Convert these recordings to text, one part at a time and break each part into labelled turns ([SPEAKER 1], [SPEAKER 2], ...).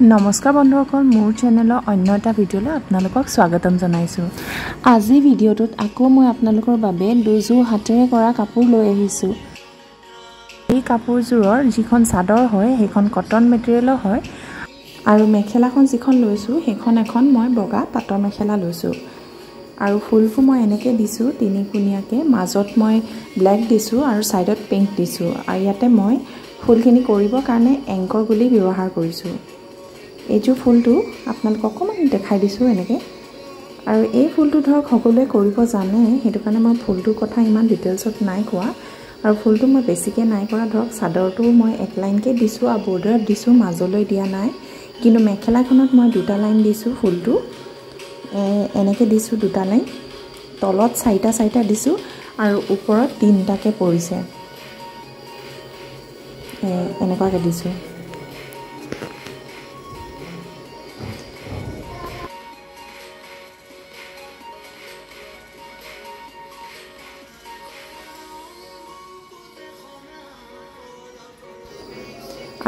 [SPEAKER 1] नमस्कार बंधुসকল मोर चेनेলৰ অন্য এটা ভিডিঅ'লৈ আপোনালোকক স্বাগতম জনাইছো। আজি ভিডিঅ'টোত আকৌ মই আপোনালোকৰ বাবে দুজো হাতেৰে কৰা কাপোৰ লৈ আহিছো। এই কাপোৰজোৰৰ যিখন চাদৰ হয় সেইখন কটন মেটেৰিয়েলৰ হয় আৰু মেখেলাখন যিখন লৈছো সেইখন এখন মই বগা পাটৰ মেখেলা লৈছো। আৰু ফুলটো মই এনেকৈ দিছো তিনিকুণীয়াকৈ, মাজত মই ব্ল্যাক দিছো আৰু সাইডত পিংক দিছো। আৰু ইয়াতে মই ফুলখিনি কৰিবৰ কাৰণে এংকৰ গুলি ব্যৱহাৰ কৰিছো। এইটো ফুলটো আপোনালোকক অকমান দেখাই দিছো এনেকৈ। আৰু এই ফুলটো ধৰক সকলোৱে কৰিব জানে, হেতু কাৰণে মই ফুলটোৰ কথা ইমান ডিটেইলছত নাই কোৱা। আৰু ফুলটো মই বেছিকৈ নাই কৰা, ধৰক চাদৰটো মই এক লাইনকৈ দিছো আৰু বৰ্ডাৰত দিছো, মাজলৈ দিয়া নাই। কিন্তু মেখেলাখনত মই দুটা লাইন দিছো, ফুলটো এনেকৈ দিছো দুটা লাইন, তলত চাৰিটা দিছো আৰু ওপৰত তিনিটাকৈ পৰিছে, এনেকুৱাকৈ দিছো।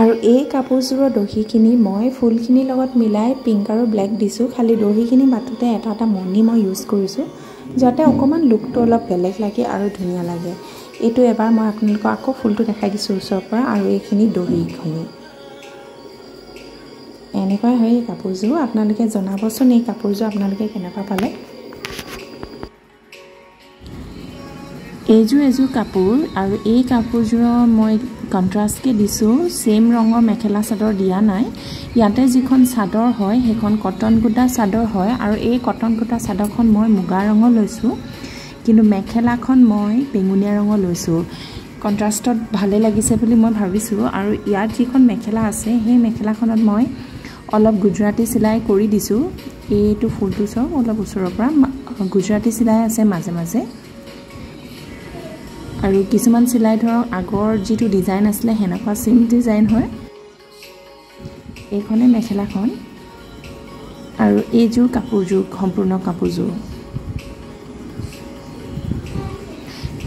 [SPEAKER 1] আৰু এই কাপোৰজোৰৰ দহিখিনি মই ফুলখিনিৰ লগত মিলাই পিংক আৰু ব্ল্যাক দিছো। খালি দহিখিনি বাটোতে এটা এটা মণি মই ইউজ কৰিছো, যাতে অকমান লুকটো অলপ বেলেগ লাগে আৰু ধুনীয়া লাগে। এইটো এবাৰ মই আপোনালোকক আকৌ ফুলটো দেখাই দিছো ওচৰৰ পৰা। আৰু এইখিনি দহিখিনি এনেকুৱা হয় এই কাপোৰজোৰ। আপোনালোকে জনাবচোন এই কাপোৰজোৰ আপোনালোকে কেনেকুৱা পালে। এযোৰ কাপোৰ আৰু এই কাপোৰজোৰৰ মই কন্ট্ৰাষ্টকে দিছো, সেম ৰঙৰ মেখেলা চাদৰ দিয়া নাই। ইয়াতে যিখন চাদৰ হয় সেইখন কটন গুটা চাদৰ হয় আৰু এই কটন গুটা চাদৰখন মই মুগা ৰঙৰ লৈছো, কিন্তু মেখেলাখন মই বেঙুনীয়া ৰঙৰ লৈছো। কন্ট্ৰাষ্টত ভালে লাগিছে বুলি মই ভাবিছো। আৰু ইয়াত যিখন মেখেলা আছে সেই মেখেলাখনত মই অলপ গুজৰাটী চিলাই কৰি দিছো। এইটো ফুলটো চাওক, অলপ ওচৰৰ পৰা গুজৰাটী চিলাই আছে মাজে মাজে। আৰু কিছুমান চিলাই ধৰক আগৰ যিটো ডিজাইন আছিলে হেনেকুৱা সেম ডিজাইন হয়। এইখনে মেখেলাখন আৰু এইযোৰ কাপোৰযোৰ সম্পূৰ্ণ কাপোৰযোৰ।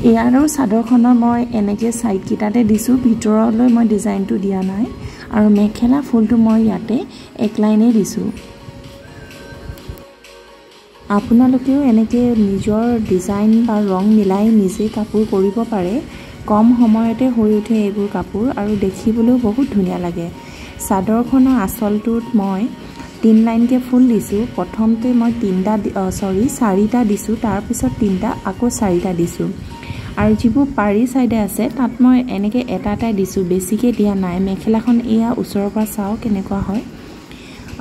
[SPEAKER 1] ইয়াৰো চাদৰখনৰ মই এনেকৈ সাইড কিটাতে দিছো, ভিতৰলৈ মই ডিজাইনটো দিয়া নাই। আৰু মেখেলা ফুলটো মই ইয়াতে এক লাইনে দিছো। আপোনালোকেও এনেকৈ নিজৰ ডিজাইন বা ৰং মিলাই নিজে কাপোৰ কৰিব পাৰে। কম সময়তে হৈ উঠে এইবোৰ কাপোৰ আৰু দেখিবলৈও বহুত ধুনীয়া লাগে। চাদৰখনৰ আঁচলটোত মই 3 লাইনকৈ ফুল দিছো। প্ৰথমতে মই চাৰিটা দিছো, তাৰ পিছত তিনিটা, আকৌ চাৰিটা দিছো। আৰু যিবোৰ পাৰি সাইডে আছে তাত মই এনেকৈ এটা দিছো, বেছিকৈ দিয়া নাই। মেখেলাখন এয়া ওচৰৰ পৰা চাও কেনেকুৱা হয়।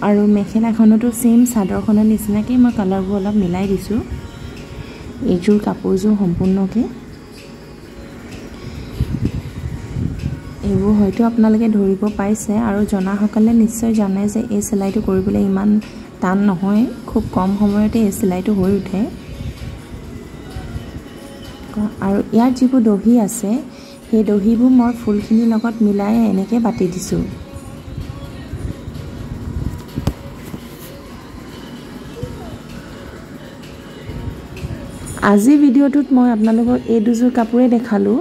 [SPEAKER 1] আৰু মেখেলাখনতো সেম চাদৰখনৰ নিচিনাকৈ মই কালাৰবোৰ অলপ মিলাই দিছো। এইযোৰ কাপোৰযোৰ সম্পূৰ্ণকৈ এইবোৰ হয়তো আপোনালোকে ধৰিব পাইছে আৰু জনাসকলে নিশ্চয় জানে যে এই চিলাইটো কৰিবলৈ ইমান টান নহয়, খুব কম সময়তে এই চিলাইটো হৈ উঠে। আৰু ইয়াত যিবোৰ দহি আছে সেই দহিবোৰ মই ফুলখিনিৰ লগত মিলাই এনেকৈ বাটি দিছো। আজি ভিডিঅ'টোত মই আপোনালোকক এই দুযোৰ কাপোৰে দেখালো।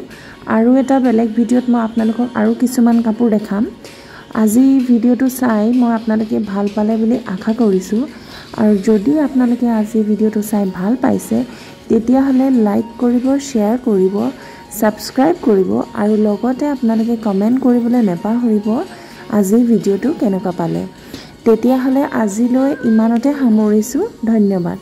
[SPEAKER 1] আৰু এটা বেলেগ ভিডিঅ'ত মই আপোনালোকক আৰু কিছুমান কাপোৰ দেখাম। আজি ভিডিঅ'টো চাই মই আপোনালোকে ভাল পালে বুলি আশা কৰিছো। আৰু যদি আপোনালোকে আজি ভিডিঅ'টো চাই ভাল পাইছে তেতিয়াহলে লাইক কৰিব, শ্বেয়াৰ কৰিব, সাবস্ক্ৰাইব কৰিব আৰু লগতে আপোনালোকে কমেন্ট কৰিবলৈ নেপাহৰিব আজি ভিডিঅ'টো কেনেকুৱা পালে। তেতিয়াহলে আজিলৈ ইমানতে সামৰিছো। ধন্যবাদ।